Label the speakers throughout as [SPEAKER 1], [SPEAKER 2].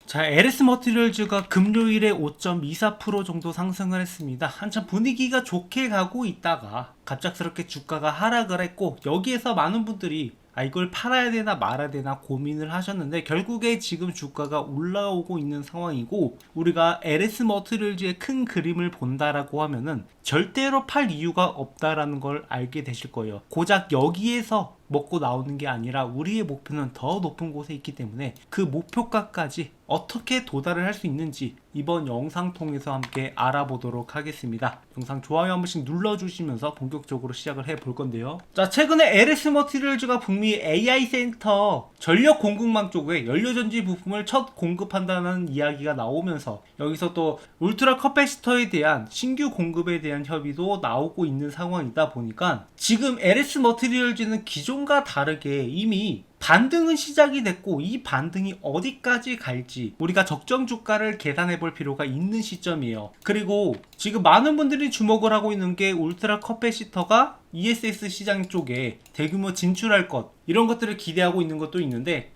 [SPEAKER 1] 자, LS 머티리얼즈가 금요일에 5.24% 정도 상승을 했습니다. 한참 분위기가 좋게 가고 있다가 갑작스럽게 주가가 하락을 했고, 여기에서 많은 분들이 이걸 팔아야 되나 말아야 되나 고민을 하셨는데, 결국에 지금 주가가 올라오고 있는 상황이고, 우리가 LS 머티리얼즈의 큰 그림을 본다라고 하면은 절대로 팔 이유가 없다라는 걸 알게 되실 거예요. 고작 여기에서 먹고 나오는 게 아니라 우리의 목표는 더 높은 곳에 있기 때문에 그 목표가까지 어떻게 도달을 할 수 있는지 이번 영상 통해서 함께 알아보도록 하겠습니다. 영상 좋아요 한 번씩 눌러주시면서 본격적으로 시작을 해볼 건데요. 자, 최근에 LS 머티리얼즈가 북미 AI 센터 전력 공급망 쪽에 연료전지 부품을 첫 공급한다는 이야기가 나오면서, 여기서 또 울트라 커패시터에 대한 신규 공급에 대한 협의도 나오고 있는 상황이다 보니까 지금 LS 머티리얼즈는 기존과 다르게 이미 반등은 시작이 됐고, 이 반등이 어디까지 갈지 우리가 적정 주가를 계산해 볼 필요가 있는 시점이에요. 그리고 지금 많은 분들이 주목을 하고 있는 게 울트라 커패시터가 ESS 시장 쪽에 대규모 진출할 것, 이런 것들을 기대하고 있는 것도 있는데,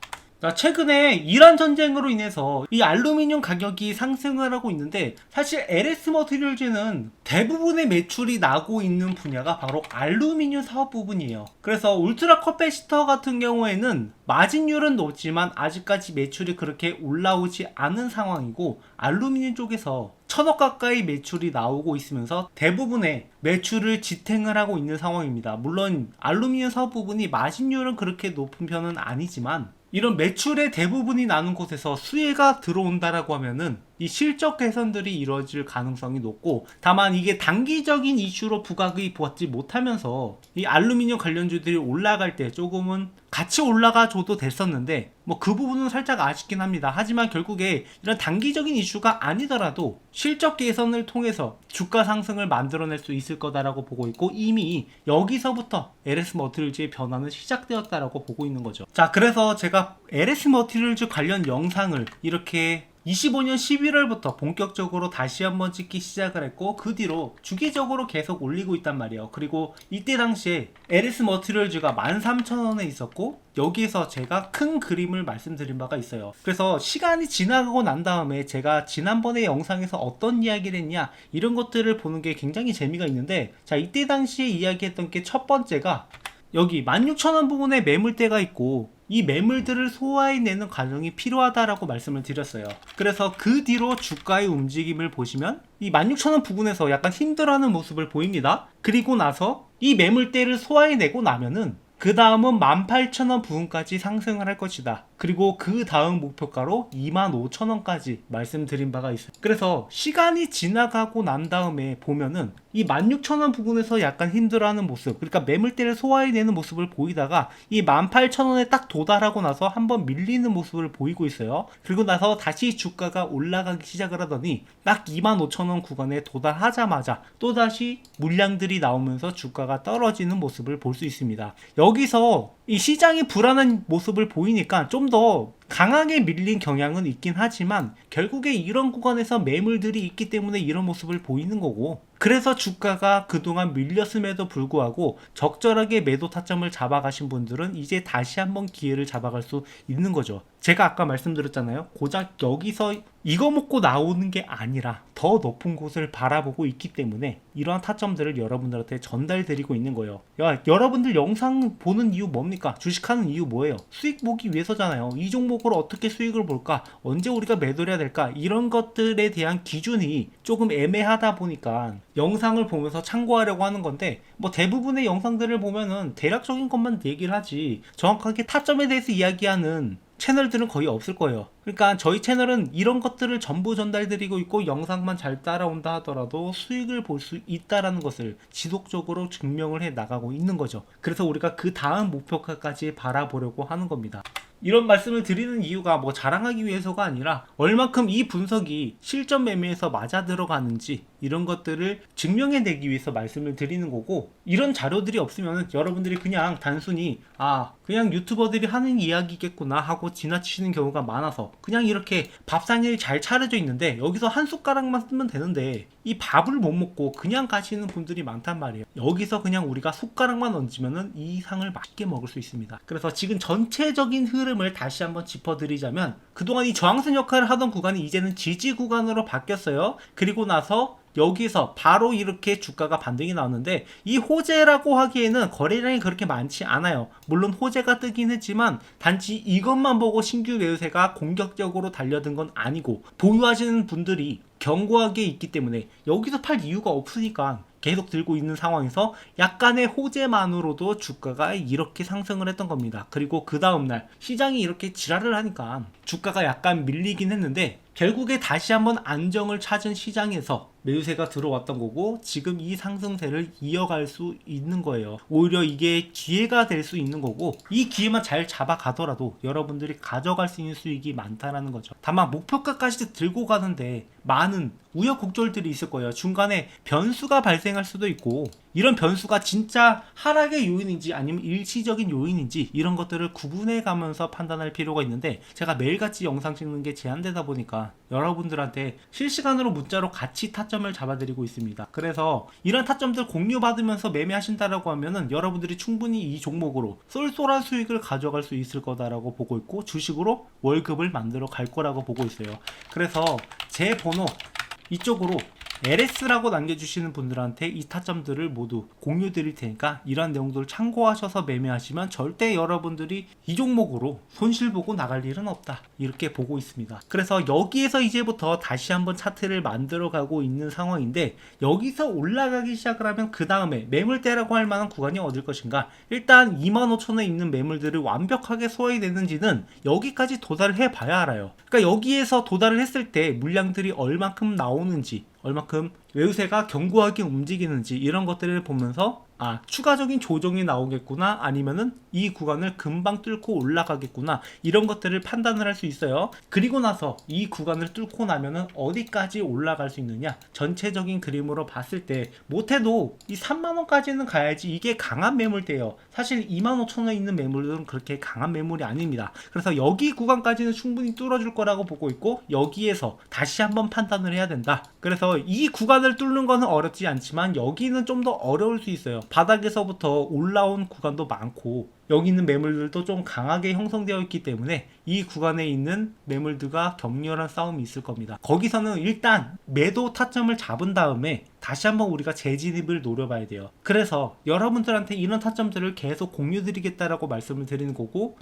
[SPEAKER 1] 최근에 이란 전쟁으로 인해서 이 알루미늄 가격이 상승을 하고 있는데, 사실 LS 머티리얼즈는 대부분의 매출이 나고 있는 분야가 바로 알루미늄 사업 부분이에요. 그래서 울트라 커패시터 같은 경우에는 마진율은 높지만 아직까지 매출이 그렇게 올라오지 않은 상황이고, 알루미늄 쪽에서 1,000억 가까이 매출이 나오고 있으면서 대부분의 매출을 지탱을 하고 있는 상황입니다. 물론 알루미늄 사업 부분이 마진율은 그렇게 높은 편은 아니지만, 이런 매출의 대부분이 나는 곳에서 수혜가 들어온다라고 하면은 이 실적 개선들이 이루어질 가능성이 높고, 다만 이게 단기적인 이슈로 부각이 받지 못하면서 이 알루미늄 관련주들이 올라갈 때 조금은 같이 올라가 줘도 됐었는데, 뭐 그 부분은 살짝 아쉽긴 합니다. 하지만 결국에 이런 단기적인 이슈가 아니더라도 실적 개선을 통해서 주가 상승을 만들어낼 수 있을 거다라고 보고 있고, 이미 여기서부터 LS 머티리얼즈의 변화는 시작되었다라고 보고 있는 거죠. 자, 그래서 제가 LS 머티리얼즈 관련 영상을 이렇게 25년 11월부터 본격적으로 다시 한번 찍기 시작을 했고, 그 뒤로 주기적으로 계속 올리고 있단 말이에요. 그리고 이때 당시에 LS 머티리얼즈가 13,000원에 있었고, 여기에서 제가 큰 그림을 말씀드린 바가 있어요. 그래서 시간이 지나가고 난 다음에 제가 지난번에 영상에서 어떤 이야기를 했냐, 이런 것들을 보는 게 굉장히 재미가 있는데, 자, 이때 당시에 이야기했던 게 첫 번째가 여기 16,000원 부분에 매물대가 있고, 이 매물들을 소화해내는 과정이 필요하다라고 말씀을 드렸어요. 그래서 그 뒤로 주가의 움직임을 보시면 이 16,000원 부근에서 약간 힘들어하는 모습을 보입니다. 그리고 나서 이 매물대를 소화해내고 나면은 그 다음은 18,000원 부근까지 상승을 할 것이다. 그리고 그 다음 목표가로 25,000원까지 말씀드린 바가 있어요. 그래서 시간이 지나가고 난 다음에 보면은 이 16,000원 부근에서 약간 힘들어하는 모습, 그러니까 매물대를 소화해내는 모습을 보이다가 이 18,000원에 딱 도달하고 나서 한번 밀리는 모습을 보이고 있어요. 그리고 나서 다시 주가가 올라가기 시작을 하더니 딱 25,000원 구간에 도달하자마자 또다시 물량들이 나오면서 주가가 떨어지는 모습을 볼 수 있습니다. 여기서 이 시장이 불안한 모습을 보이니까 좀 더 강하게 밀린 경향은 있긴 하지만, 결국에 이런 구간에서 매물들이 있기 때문에 이런 모습을 보이는 거고, 그래서 주가가 그동안 밀렸음에도 불구하고 적절하게 매도 타점을 잡아가신 분들은 이제 다시 한번 기회를 잡아갈 수 있는 거죠. 제가 아까 말씀드렸잖아요. 고작 여기서 이거 먹고 나오는 게 아니라 더 높은 곳을 바라보고 있기 때문에 이러한 타점들을 여러분들한테 전달드리고 있는 거예요. 여러분들 영상 보는 이유 뭡니까? 주식하는 이유 뭐예요? 수익 보기 위해서잖아요. 이 종목으로 어떻게 수익을 볼까? 언제 우리가 매도해야 될까? 이런 것들에 대한 기준이 조금 애매하다 보니까 영상을 보면서 참고하려고 하는 건데, 뭐 대부분의 영상들을 보면은 대략적인 것만 얘기를 하지 정확하게 타점에 대해서 이야기하는 채널들은 거의 없을 거예요. 그러니까 저희 채널은 이런 것들을 전부 전달드리고 있고, 영상만 잘 따라온다 하더라도 수익을 볼 수 있다라는 것을 지속적으로 증명을 해 나가고 있는 거죠. 그래서 우리가 그 다음 목표가까지 바라보려고 하는 겁니다. 이런 말씀을 드리는 이유가 뭐 자랑하기 위해서가 아니라 얼만큼 이 분석이 실전 매매에서 맞아 들어가는지 이런 것들을 증명해내기 위해서 말씀을 드리는 거고, 이런 자료들이 없으면 여러분들이 그냥 단순히 그냥 유튜버들이 하는 이야기겠구나 하고 지나치시는 경우가 많아서 그냥 이렇게 밥상이 잘 차려져 있는데 여기서 한 숟가락만 쓰면 되는데 이 밥을 못 먹고 그냥 가시는 분들이 많단 말이에요. 여기서 그냥 우리가 숟가락만 얹으면은 이 상을 맛있게 먹을 수 있습니다. 그래서 지금 전체적인 흐름을 다시 한번 짚어드리자면, 그동안 이 저항선 역할을 하던 구간이 이제는 지지 구간으로 바뀌었어요. 그리고 나서 여기서 바로 이렇게 주가가 반등이 나왔는데, 이 호재라고 하기에는 거래량이 그렇게 많지 않아요. 물론 호재가 뜨긴 했지만 단지 이것만 보고 신규 매수세가 공격적으로 달려든 건 아니고, 보유하시는 분들이 견고하게 있기 때문에 여기서 팔 이유가 없으니까 계속 들고 있는 상황에서 약간의 호재만으로도 주가가 이렇게 상승을 했던 겁니다. 그리고 그 다음날 시장이 이렇게 지랄을 하니까 주가가 약간 밀리긴 했는데, 결국에 다시 한번 안정을 찾은 시장에서 매수세가 들어왔던 거고, 지금 이 상승세를 이어갈 수 있는 거예요. 오히려 이게 기회가 될 수 있는 거고, 이 기회만 잘 잡아가더라도 여러분들이 가져갈 수 있는 수익이 많다라는 거죠. 다만 목표가까지 들고 가는데 많은 우여곡절들이 있을 거예요. 중간에 변수가 발생할 수도 있고, 이런 변수가 진짜 하락의 요인인지 아니면 일시적인 요인인지 이런 것들을 구분해 가면서 판단할 필요가 있는데, 제가 매일같이 영상 찍는 게 제한되다 보니까 여러분들한테 실시간으로 문자로 같이 타점을 잡아드리고 있습니다. 그래서 이런 타점들 공유받으면서 매매하신다라고 하면은 여러분들이 충분히 이 종목으로 쏠쏠한 수익을 가져갈 수 있을 거다라고 보고 있고, 주식으로 월급을 만들어 갈 거라고 보고 있어요. 그래서 제 번호 이쪽으로 LS라고 남겨주시는 분들한테 이 타점들을 모두 공유 드릴 테니까 이러한 내용들을 참고하셔서 매매하시면 절대 여러분들이 이 종목으로 손실 보고 나갈 일은 없다, 이렇게 보고 있습니다. 그래서 여기에서 이제부터 다시 한번 차트를 만들어 가고 있는 상황인데, 여기서 올라가기 시작을 하면 그 다음에 매물대라고 할 만한 구간이 어딜 것인가. 일단 25,000원에 있는 매물들을 완벽하게 소화해내는지는 여기까지 도달을 해봐야 알아요. 그러니까 여기에서 도달을 했을 때 물량들이 얼만큼 나오는지, 얼마큼 매수세가 견고하게 움직이는지, 이런 것들을 보면서 추가적인 조정이 나오겠구나, 아니면은 이 구간을 금방 뚫고 올라가겠구나, 이런 것들을 판단을 할 수 있어요. 그리고 나서 이 구간을 뚫고 나면은 어디까지 올라갈 수 있느냐, 전체적인 그림으로 봤을 때 못해도 이 3만원까지는 가야지 이게 강한 매물대예요. 사실 25,000원에 있는 매물들은 그렇게 강한 매물이 아닙니다. 그래서 여기 구간까지는 충분히 뚫어줄 거라고 보고 있고, 여기에서 다시 한번 판단을 해야 된다. 그래서 이 구간을 뚫는 거는 어렵지 않지만 여기는 좀 더 어려울 수 있어요. 바닥에서부터 올라온 구간도 많고, 여기 있는 매물들도 좀 강하게 형성되어 있기 때문에 이 구간에 있는 매물들과 격렬한 싸움이 있을 겁니다. 거기서는 일단 매도 타점을 잡은 다음에 다시 한번 우리가 재진입을 노려봐야 돼요. 그래서 여러분들한테 이런 타점들을 계속 공유 드리겠다라고 말씀을 드리는 거고,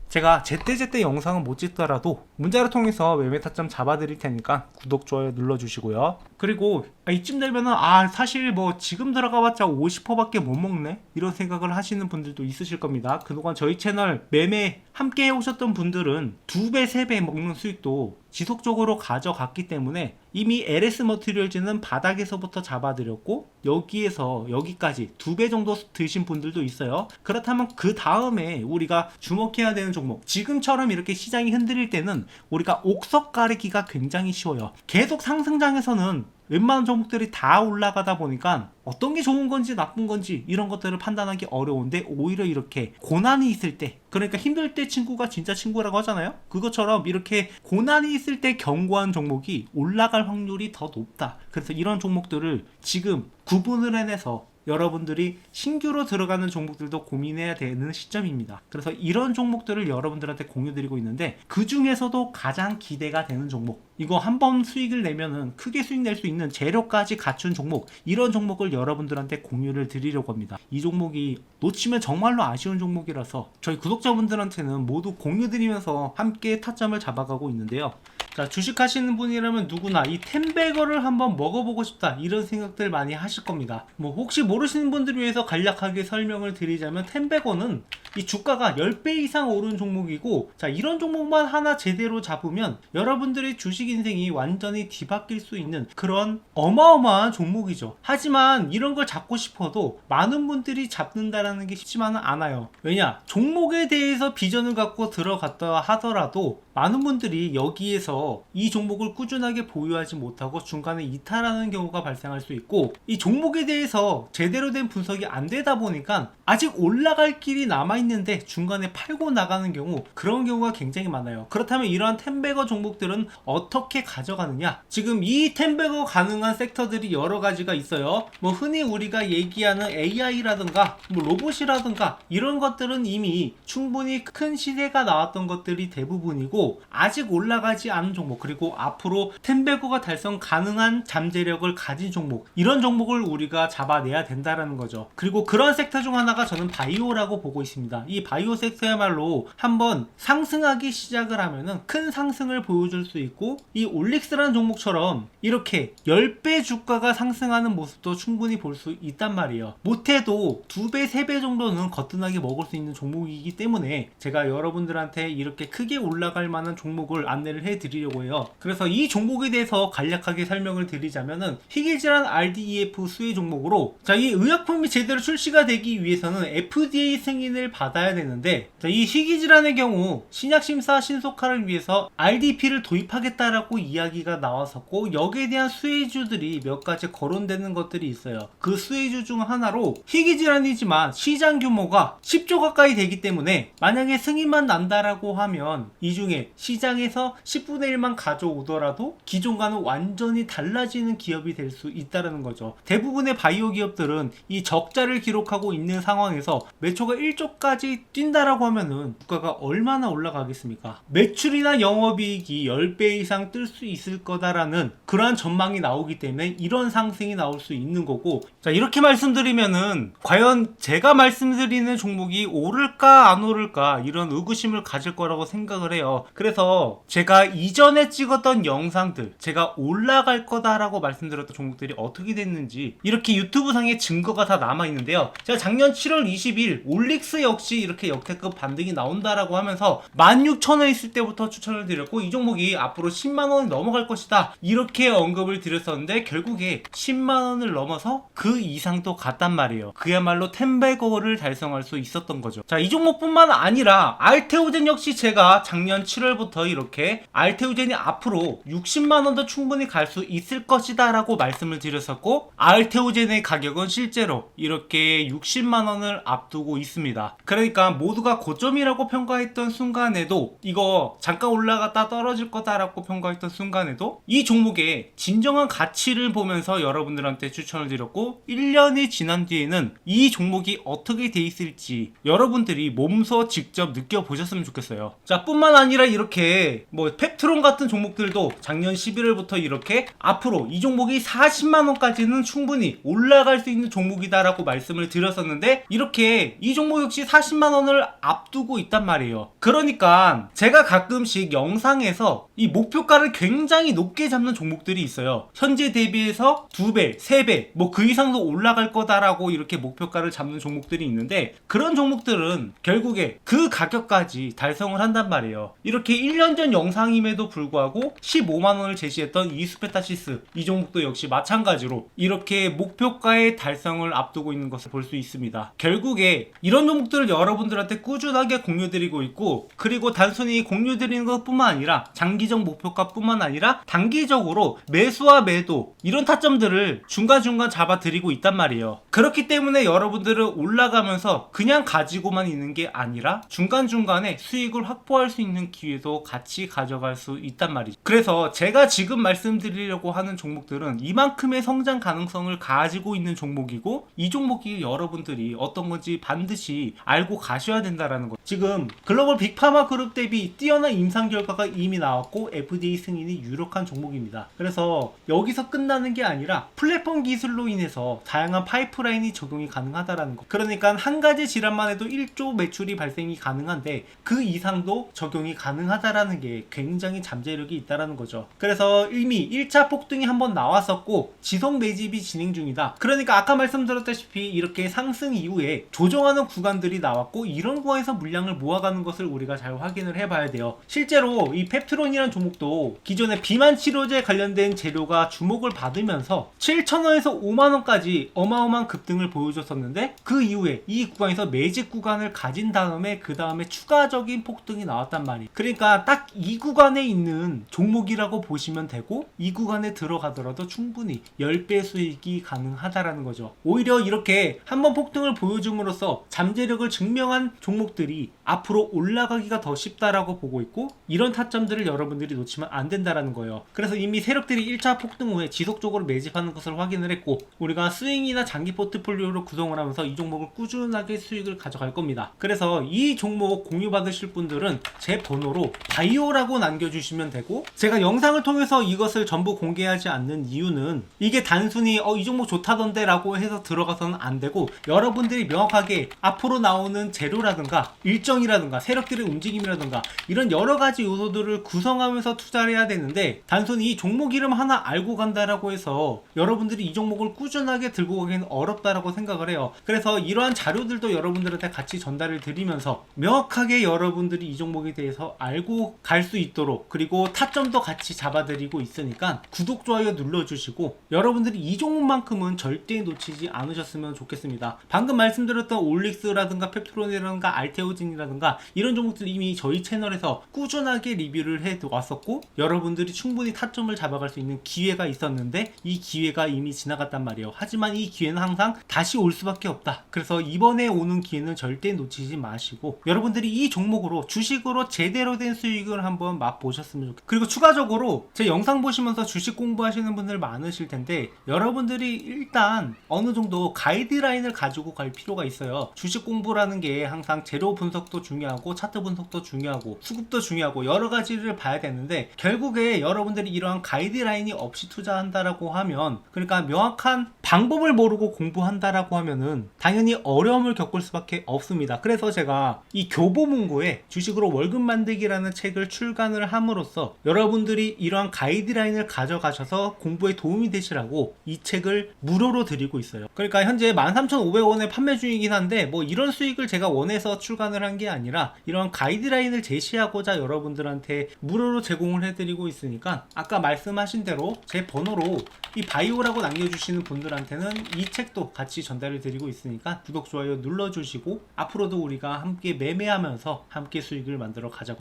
[SPEAKER 1] 제가 제때제때 영상은 못 찍더라도 문자를 통해서 매매 타점 잡아드릴 테니까 구독, 좋아요 눌러주시고요. 그리고 이쯤 되면은 사실 뭐 지금 들어가봤자 50%밖에 못 먹네, 이런 생각을 하시는 분들도 있으실 겁니다. 그동안 저희 채널 매매 함께 해오셨던 분들은 2배, 3배 먹는 수익도 지속적으로 가져갔기 때문에 이미 LS 머티리얼즈는 바닥에서부터 잡아드렸고, 여기에서 여기까지 2배 정도 드신 분들도 있어요. 그렇다면 그 다음에 우리가 주목해야 되는 종목, 지금처럼 이렇게 시장이 흔들릴 때는 우리가 옥석 가리기가 굉장히 쉬워요. 계속 상승장에서는 웬만한 종목들이 다 올라가다 보니까 어떤 게 좋은 건지 나쁜 건지 이런 것들을 판단하기 어려운데, 오히려 이렇게 고난이 있을 때, 그러니까 힘들 때 친구가 진짜 친구라고 하잖아요. 그것처럼 이렇게 고난이 있을 때 견고한 종목이 올라갈 확률이 더 높다. 그래서 이런 종목들을 지금 구분을 해내서 여러분들이 신규로 들어가는 종목들도 고민해야 되는 시점입니다. 그래서 이런 종목들을 여러분들한테 공유드리고 있는데, 그 중에서도 가장 기대가 되는 종목, 이거 한번 수익을 내면은 크게 수익 낼 수 있는 재료까지 갖춘 종목, 이런 종목을 여러분들한테 공유를 드리려고 합니다. 이 종목이 놓치면 정말로 아쉬운 종목이라서 저희 구독자분들한테는 모두 공유드리면서 함께 타점을 잡아가고 있는데요. 자, 주식하시는 분이라면 누구나 이 텐베거를 한번 먹어보고 싶다, 이런 생각들 많이 하실 겁니다. 뭐 혹시 모르시는 분들을 위해서 간략하게 설명을 드리자면, 텐베거는 이 주가가 10배 이상 오른 종목이고, 자, 이런 종목만 하나 제대로 잡으면 여러분들의 주식 인생이 완전히 뒤바뀔 수 있는 그런 어마어마한 종목이죠. 하지만 이런 걸 잡고 싶어도 많은 분들이 잡는다라는 게 쉽지만은 않아요. 왜냐? 종목에 대해서 비전을 갖고 들어갔다 하더라도 많은 분들이 여기에서 인해서 이 종목을 꾸준하게 보유하지 못하고 중간에 이탈하는 경우가 발생할 수 있고, 이 종목에 대해서 제대로 된 분석이 안 되다 보니까 아직 올라갈 길이 남아있는데 중간에 팔고 나가는 경우, 그런 경우가 굉장히 많아요. 그렇다면 이러한 텐베거 종목들은 어떻게 가져가느냐? 지금 이 텐베거 가능한 섹터들이 여러 가지가 있어요. 뭐 흔히 우리가 얘기하는 AI라든가 뭐 로봇이라든가 이런 것들은 이미 충분히 큰 시세가 나왔던 것들이 대부분이고, 아직 올라가지 않은 종목, 그리고 앞으로 텐베거가 달성 가능한 잠재력을 가진 종목, 이런 종목을 우리가 잡아내야 된다라는 거죠. 그리고 그런 섹터 중 하나가 저는 바이오라고 보고 있습니다. 이 바이오 섹터야말로 한번 상승하기 시작을 하면은 큰 상승을 보여줄 수 있고, 이 올릭스라는 종목처럼 이렇게 10배 주가가 상승하는 모습도 충분히 볼 수 있단 말이에요. 못해도 2배, 3배 정도는 거뜬하게 먹을 수 있는 종목이기 때문에 제가 여러분들한테 이렇게 크게 올라갈 만한 종목을 안내를 해드리려고 해요. 그래서 이 종목에 대해서 간략하게 설명을 드리자면은 희귀질환 RDEF 수혜 종목으로, 자, 이 의약품이 제대로 출시가 되기 위해서는 FDA 승인을 받아야 되는데, 자, 이 희귀질환의 경우 신약심사 신속화를 위해서 RDP를 도입하겠다라고 이야기가 나왔었고, 여기에 대한 수혜주들이 몇 가지 거론되는 것들이 있어요. 그 수혜주 중 하나로 희귀질환이지만 시장 규모가 10조 가까이 되기 때문에 만약에 승인만 난다라고 하면 이 중에 시장에서 10분의 1만 가져오더라도 기존과는 완전히 달라지는 기업이 될 수 있다는 거죠. 대부분의 바이오 기업들은 이 적자를 기록하고 있는 상황에서 매초가 1조까지 뛴다라고 하면은 주가가 얼마나 올라가겠습니까? 매출이나 영업이익이 10배 이상 뜰 수 있을 거다라는 그러한 전망이 나오기 때문에 이런 상승이 나올 수 있는 거고, 자, 이렇게 말씀드리면은 과연 제가 말씀드리는 종목이 오를까 안 오를까 이런 의구심을 가질 거라고 생각을 해요. 그래서 제가 이전에 찍었던 영상들, 제가 올라갈 거다라고 말씀드렸던 종목들이 어떻게 됐는지 이렇게 유튜브 상에 증거가 다 남아 있는데요. 제가 작년 7월 20일 올릭스 역시 이렇게 역대급 반등이 나온다라고 하면서 16,000원 있을 때부터 추천을 드렸고, 이 종목이 앞으로 10만원이 넘어갈 것이다 이렇게 언급을 드렸었는데, 결국에 10만원을 넘어서 그 이상도 갔단 말이에요. 그야말로 텐베거를 달성할 수 있었던 거죠. 자, 이 종목뿐만 아니라 알테오젠 역시 제가 작년 7월부터 이렇게 알테오젠이 앞으로 60만원도 충분히 갈 수 있을 것이다 라고 말씀을 드렸었고, 알테오젠의 가격은 실제로 이렇게 60만원을 앞두고 있습니다. 그러니까 모두가 고점이라고 평가했던 순간에도, 이거 잠깐 올라갔다 떨어질 거다라고 평가했던 순간에도 이 종목의 진정한 가치를 보면서 여러분들한테 추천을 드렸고, 1년이 지난 뒤에는 이 종목이 어떻게 돼 있을지 여러분들이 몸소 직접 느껴보셨으면 좋겠어요. 자, 뿐만 아니라 이렇게 뭐 펩트론 같은 종목들도 작년 11월부터 이렇게 앞으로 이 종목이 40만원까지는 충분히 올라갈 수 있는 종목이다 라고 말씀을 드렸었는데, 이렇게 이 종목 역시 40만원을 앞두고 있단 말이에요. 그러니까 제가 가끔씩 영상에서 이 목표가를 굉장히 높게 잡는 종목들이 있어요. 현재 대비해서 2배, 3배, 뭐 그 이상도 올라갈 거다라고 이렇게 목표가를 잡는 종목들이 있는데, 그런 종목들은 결국에 그 가격까지 달성을 한단 말이에요. 이렇게 1년 전 영상임에도 불구하고 15만원을 제시했던 이수페타시스, 이 종목도 역시 마찬가지로 이렇게 목표가의 달성을 앞두고 있는 것을 볼 수 있습니다. 결국에 이런 종목들을 여러분들한테 꾸준하게 공유드리고 있고, 그리고 단순히 공유드리는 것뿐만 아니라 장기적 목표가 뿐만 아니라 단기적으로 매수와 매도 이런 타점들을 중간중간 잡아드리고 있단 말이에요. 그렇기 때문에 여러분들은 올라가면서 그냥 가지고만 있는 게 아니라 중간중간에 수익을 확보할 수 있는 기회도 같이 가져갈 수 있단 말이죠. 그래서 제가 지금 말씀드리려고 하는 종목들은 이만큼의 성장 가능성을 가지고 있는 종목이고, 이 종목이 여러분들이 어떤 건지 반드시 알고 가셔야 된다라는 거. 지금 글로벌 빅파마 그룹 대비 뛰어난 임상 결과가 이미 나왔고 FDA 승인이 유력한 종목입니다. 그래서 여기서 끝나는 게 아니라 플랫폼 기술로 인해서 다양한 파이프라인이 적용이 가능하다라는 거. 그러니까 한 가지 질환만 해도 1조 매출이 발생이 가능한데 그 이상도 적용이 가능하다라는 게 굉장히 잠재력이 있다라는 거죠. 그래서 이미 1차 폭등이 한번 나왔었고 지속 매집이 진행 중이다. 그러니까 아까 말씀드렸다시피 이렇게 상승 이후에 조정하는 구간들이 나왔고, 이런 구간에서 물량을 모아가는 것을 우리가 잘 확인을 해봐야 돼요. 실제로 이 펩트론이라는 종목도 기존의 비만 치료제 관련된 재료가 주목을 받으면서 7,000원에서 5만원까지 어마어마한 급등을 보여줬었는데, 그 이후에 이 구간에서 매집 구간을 가진 다음에 그 다음에 추가적인 폭등이 나왔단 말이에요. 그러니까 딱 이 구간에 있는 종목이라고 보시면 되고 이 구간에 들어가더라도 충분히 10배 수익이 가능하다라는 거죠. 오히려 이렇게 한번 폭등을 보여줌으로써 잠재력을 증명한 종목들이 앞으로 올라가기가 더 쉽다라고 보고 있고 이런 타점들을 여러분들이 놓치면 안 된다라는 거예요. 그래서 이미 세력들이 1차 폭등 후에 지속적으로 매집하는 것을 확인을 했고 우리가 스윙이나 장기 포트폴리오를 구성을 하면서 이 종목을 꾸준하게 수익을 가져갈 겁니다. 그래서 이 종목 공유 받으실 분들은 제 번호로 바이오라고 남겨주시면 되고 제가 영상을 통해서 이것을 전부 공개하지 않는 이유는 이게 단순히 이 종목 좋다던데 라고 해서 들어가서는 안 되고 여러분들이 명확하게 앞으로 나오는 재료라든가 일정이라든가 세력들의 움직임이라든가 이런 여러가지 요소들을 구성하면서 투자를 해야 되는데 단순히 이 종목 이름 하나 알고 간다라고 해서 여러분들이 이 종목을 꾸준하게 들고 가기는 어렵다라고 생각을 해요. 그래서 이러한 자료들도 여러분들한테 같이 전달을 드리면서 명확하게 여러분들이 이 종목에 대해서 알고 갈 수 있도록 그리고 타점도 같이 잡아드리고 있으니까 구독, 좋아요 눌러주시고 여러분들이 이 종목만큼은 절대 놓치지 않으셨으면 좋겠습니다. 방금 말씀드렸던 올릭스라든가 펩트론이라든가 알테오진이라든가 이런 종목들 이미 저희 채널에서 꾸준하게 리뷰를 해 왔었고 여러분들이 충분히 타점을 잡아갈 수 있는 기회가 있었는데 이 기회가 이미 지나갔단 말이에요. 하지만 이 기회는 항상 다시 올 수밖에 없다. 그래서 이번에 오는 기회는 절대 놓치지 마시고 여러분들이 이 종목으로 주식으로 제대로 된 수익을 한번 맛보셨으면 좋겠어요. 그리고 추가적으로 제 영상 보시면서 주식 공부하시는 분들 많으실 텐데 여러분들이 일단 어느 정도 가이드라인을 가지고 갈 필요가 있어요. 주식 공부라는 게 항상 재료 분석도 중요하고 차트 분석도 중요하고 수급도 중요하고 여러 가지를 봐야 되는데 결국에 여러분들이 이러한 가이드라인이 없이 투자한다라고 하면 그러니까 명확한 방법을 모르고 공부한다라고 하면은 당연히 어려움을 겪을 수밖에 없습니다. 그래서 제가 이 교보문고에 주식으로 월급 만들기라는 책을 출간을 함으로써 여러분들이 이러한 가이드라인을 가져가셔서 공부에 도움이 되시라고 이 책을 무료로 드리고 있어요. 그러니까 현재 13,500원에 판매 중이긴 한데 뭐 이런 수익을 제가 원해서 출간을 한 게 아니라 이러한 가이드라인을 제시하고자 여러분들한테 무료로 제공을 해드리고 있으니까 아까 말씀하신 대로 제 번호로 이 바이오라고 남겨주시는 분들한테는 이 책도 같이 전달을 드리고 있으니까 구독, 좋아요 눌러주시고 앞으로도 우리가 함께 매매하면서 함께 수익을 만들어 가자고.